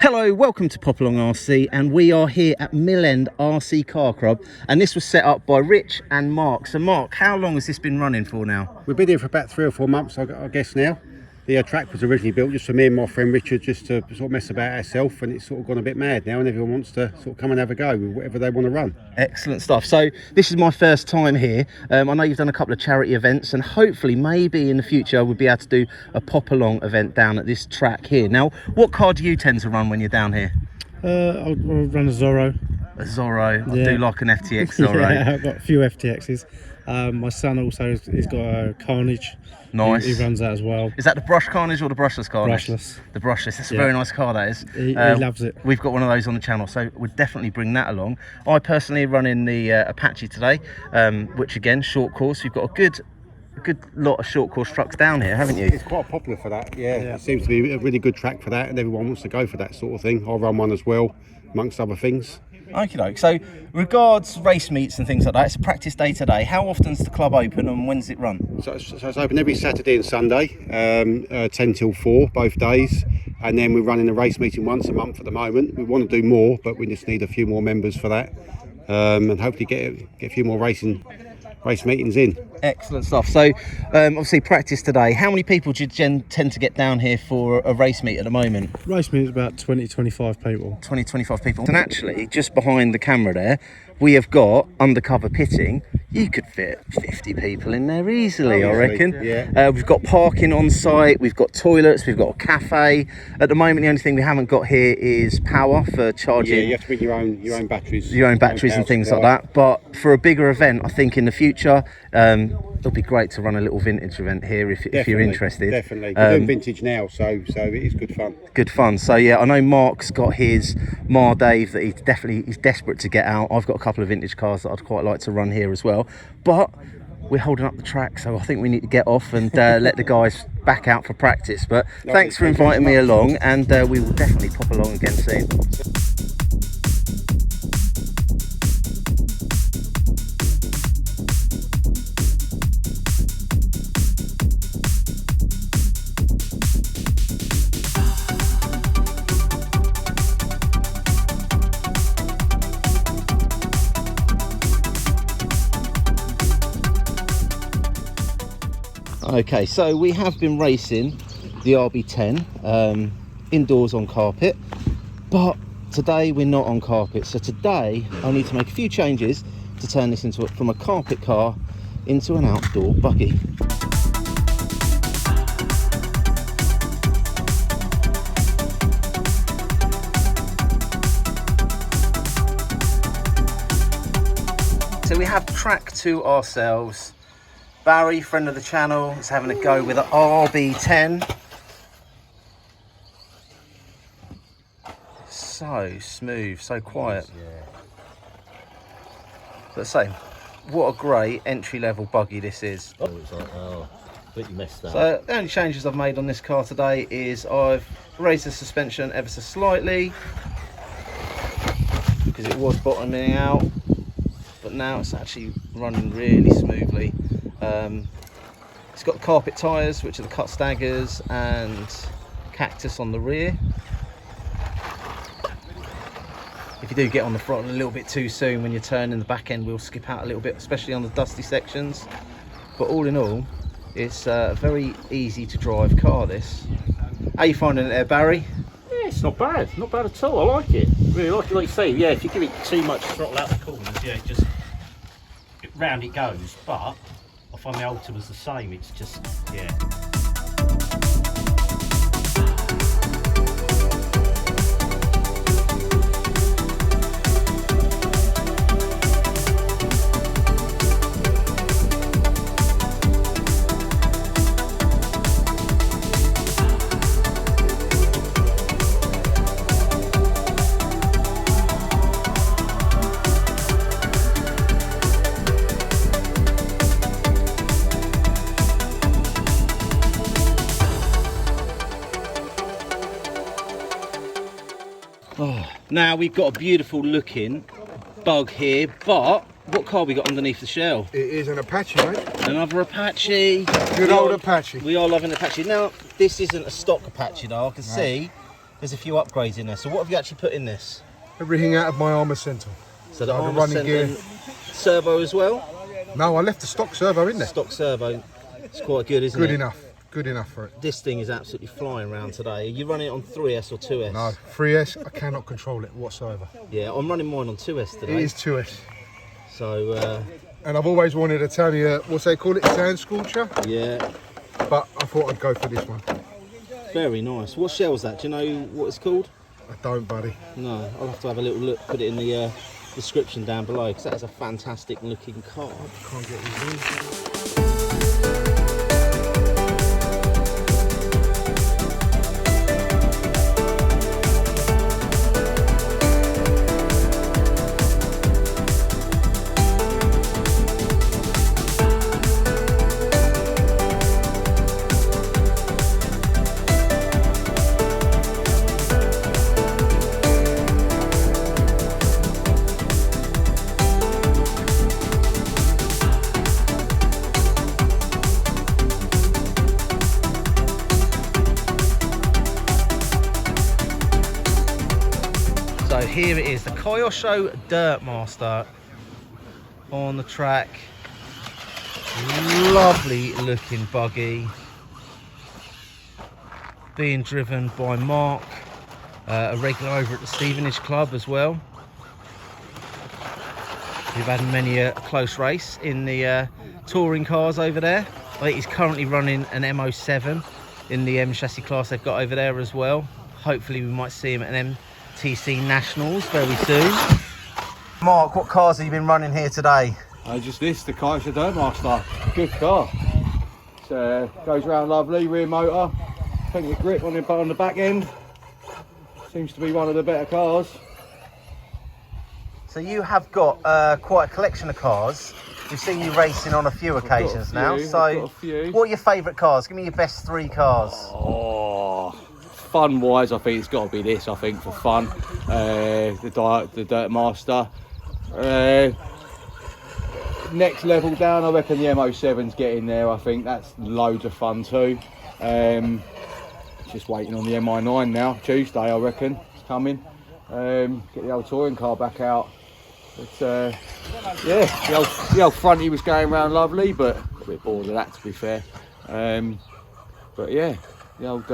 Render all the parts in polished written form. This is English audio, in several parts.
Hello, welcome to Pop Along RC, and we are here at Millend RC Car Club, and this was set up by Rich and Mark. So Mark, how long has this been running for now? We've been here for about 3 or 4 months, I guess now. The track was originally built just for me and my friend Richard, just to sort of mess about ourselves, and it's sort of gone a bit mad now, and everyone wants to sort of come and have a go with whatever they want to run. Excellent stuff. So this is my first time here. I know you've done a couple of charity events, and hopefully maybe in the future we'll be able to do a Pop Along event down at this track here. Now, what car do you tend to run when you're down here? I'll run a Zorro. A Zorro. Yeah. I do like an FTX Zorro. Yeah, I've got a few FTXs. My son also has got a Carnage. Nice. He runs that as well. Is that the brush Carnage or the brushless Carnage? Brushless. The brushless. That's a very nice car, that is. He loves it. We've got one of those on the channel, so we'll definitely bring that along. I personally run in the Apache today, which again, short course. You've got a good lot of short course trucks down here, haven't you? It's quite popular for that, yeah. It seems to be a really good track for that, and everyone wants to go for that sort of thing. I run one as well, amongst other things. Okie doke. So, regards race meets and things like that, it's a practice day today. How often's the club open and when's it run? So it's open every Saturday and Sunday, 10 till 4, both days. And then we're running a race meeting once a month at the moment. We want to do more, but we just need a few more members for that. And hopefully get a few more race meetings in. Excellent stuff. So obviously practice today. How many people do you tend to get down here for a race meet at the moment? Race meet is about 20-25 people. 20-25 people. And actually, just behind the camera there, we have got undercover pitting. You could fit 50 people in there easily, I reckon. Yeah. We've got parking on site, we've got toilets, we've got a cafe. At the moment, the only thing we haven't got here is power for charging. Yeah, you have to bring your own batteries. Your own batteries and things like that. But for a bigger event, I think in the future, it'll be great to run a little vintage event here if you're interested. Definitely. We're doing vintage now, so it is good fun. Good fun. So yeah, I know Mark's got his Mar Dave that he's desperate to get out. I've got a couple of vintage cars that I'd quite like to run here as well. But we're holding up the track, so I think we need to get off and let the guys back out for practice. But thanks for inviting me along, and we will definitely pop along again soon. Okay, so we have been racing the RB10 indoors on carpet, but today we're not on carpet. So today I need to make a few changes to turn this from a carpet car into an outdoor buggy. So we have track to ourselves. Barry, friend of the channel, is having a go with an RB10. So smooth, so quiet. But say, what a great entry-level buggy this is. Oh, it's like, oh, but you messed that. So the only changes I've made on this car today is I've raised the suspension ever so slightly because it was bottoming out, but now it's actually running really smoothly. It's got carpet tyres, which are the cut staggers, and cactus on the rear. If you do get on the front a little bit too soon when you're turning, the back end will skip out a little bit, especially on the dusty sections. But all in all, it's a very easy to drive car, this. How are you finding it there, Barry? Yeah, it's not bad at all. I like it, really like it. Like you say, yeah, if you give it too much throttle out the corners, yeah, just round it goes. But I find the Ultima's the same. It's just, yeah. Oh, now we've got a beautiful looking bug here, but what car we got underneath the shell? It is an Apache, mate. Another Apache. Good old Apache. We are loving Apache. Now, this isn't a stock Apache though. I can see There's a few upgrades in there. So what have you actually put in this? Everything out of my armour centre. So the Like armour running gear. centre, servo as well? No, I left the stock servo in there. Stock servo. It's quite good, isn't Good it? enough. Good enough for it. This thing is absolutely flying around today. Are you running it on 3S or 2S? No, 3S, I cannot control it whatsoever. Yeah, I'm running mine on 2S today. It is 2S. So, And I've always wanted a Tanya, what's they call it, sand scorcher, yeah, but I thought I'd go for this one. very nice. What shell's that? Do you know what it's called? I don't, buddy. No, I'll have to have a little look, put it in the description down below, because that is a fantastic looking car. Can't get these in. So here it is, the Kyosho Dirtmaster on the track. Lovely looking buggy. Being driven by Mark, a regular over at the Stevenage Club as well. We've had many a close race in the touring cars over there. I think he's currently running an MO7 in the M chassis class they've got over there as well. Hopefully we might see him at an MTC Nationals very soon. Mark, what cars have you been running here today? Just this, the Kyosho Dirtmaster. Good car. It goes around lovely, rear motor. Plenty of grip on the back end. Seems to be one of the better cars. So you have got quite a collection of cars. We've seen you racing on a few occasions now. I've So got a few. what are your favourite cars? Give me your best 3 cars. Oh, fun wise, I think it's got to be this. I think for fun, the Dirtmaster. Next level down, I reckon the MO7's getting there. I think that's loads of fun too. Just waiting on the MI9 now. Tuesday, I reckon it's coming. Get the old touring car back out. But yeah, the old fronty was going around lovely, but a bit bored of that to be fair. But yeah, the old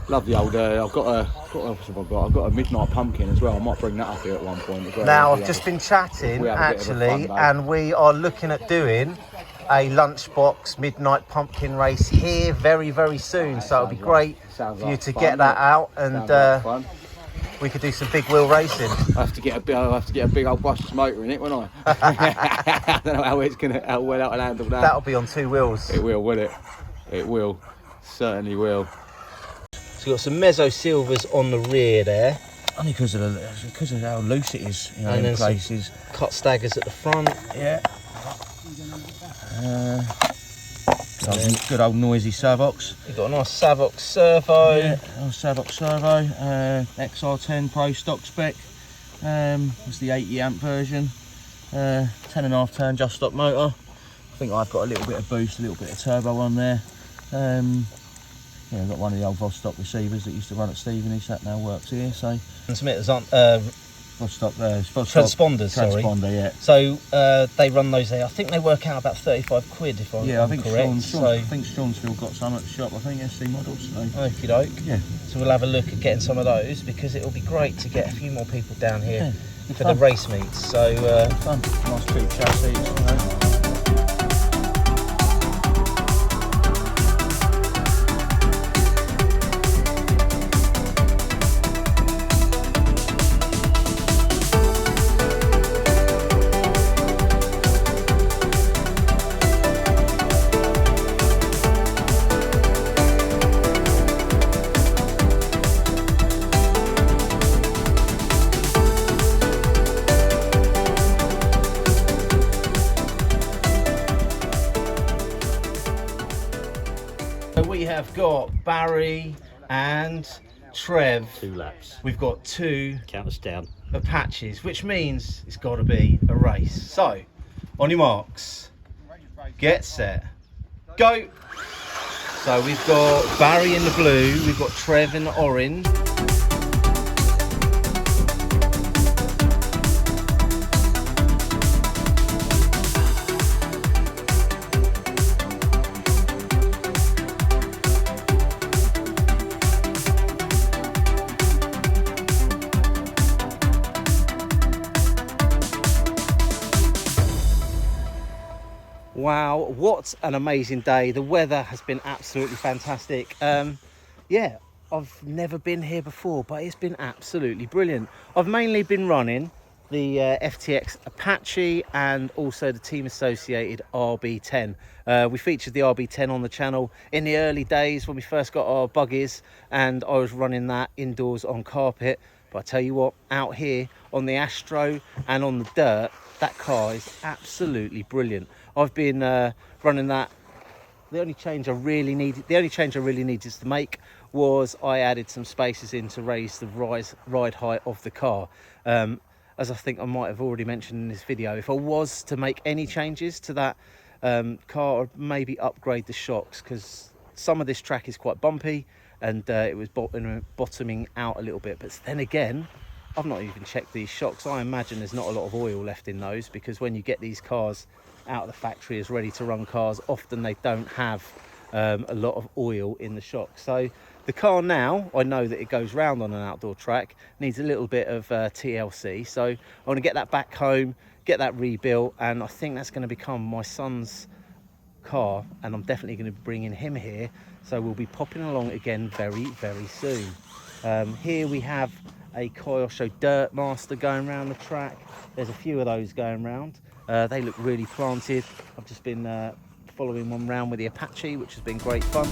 love the old. I've got a midnight pumpkin as well. I might bring that up here at one point as well. Now I've just been chatting we have a bit of a actually, fun day. and we are looking at doing a lunchbox midnight pumpkin race here very, very soon. So it'll be great for you to get that out, and we could do some big wheel racing. I have to get a big old brushless motor in it, won't I? I don't know how well it'll handle that. That'll be on 2 wheels. It will it? It will. Certainly will. So you've got some mezzo silvers on the rear there, Only because of how loose it is, you know, and in then some places. cut staggers at the front. Yeah. Some good old noisy Savox. You've got a nice Savox servo. Yeah, Savox servo. XR10 Pro stock spec. It's the 80 amp version. 10.5 turn just stock motor. I think I've got a little bit of boost, a little bit of turbo on there. Yeah, I've got one of the old Vostok receivers that used to run at Stevenage that now works here. So Transmitters aren't Vostok, transponders, sorry. Transponder, yeah. So they run those there. I think they work out about 35 quid if I'm Yeah, I think correct. I think Sean's still got some at the shop. I think SC models. So. Okie doke. Yeah. So we'll have a look at getting some of those, because it'll be great to get a few more people down here Yeah, for the race meets. So fun. Nice cheap chassis. You know. we have got Barry and Trev. 2 laps. We've got 2 Count us down. Apaches, which means it's got to be a race. So, on your marks, get set, go. So we've got Barry in the blue, we've got Trev in the orange. Wow, what an amazing day. The weather has been absolutely fantastic. Yeah, I've never been here before, but it's been absolutely brilliant. I've mainly been running the FTX Apache and also the team associated RB10. We featured the RB10 on the channel in the early days when we first got our buggies, and I was running that indoors on carpet. But I tell you what, out here on the Astro and on the dirt, that car is absolutely brilliant. I've been running that. The only change I really needed to make was I added some spaces in to raise the ride height of the car. As I think I might have already mentioned in this video, if I was to make any changes to that car, I'd maybe upgrade the shocks, because some of this track is quite bumpy, and it was bottoming out a little bit. But then again, I've not even checked these shocks. I imagine there's not a lot of oil left in those, because when you get these cars out of the factory as ready to run cars, often they don't have a lot of oil in the shocks. So the car now, I know that it goes round on an outdoor track, needs a little bit of TLC. So I want to get that back home, get that rebuilt, and I think that's going to become my son's car, and I'm definitely going to be bringing him here. So we'll be popping along again very, very soon. Here we have a Kyosho Dirt Master going around the track. There's a few of those going around. They look really planted. I've just been following one round with the Apache, which has been great fun.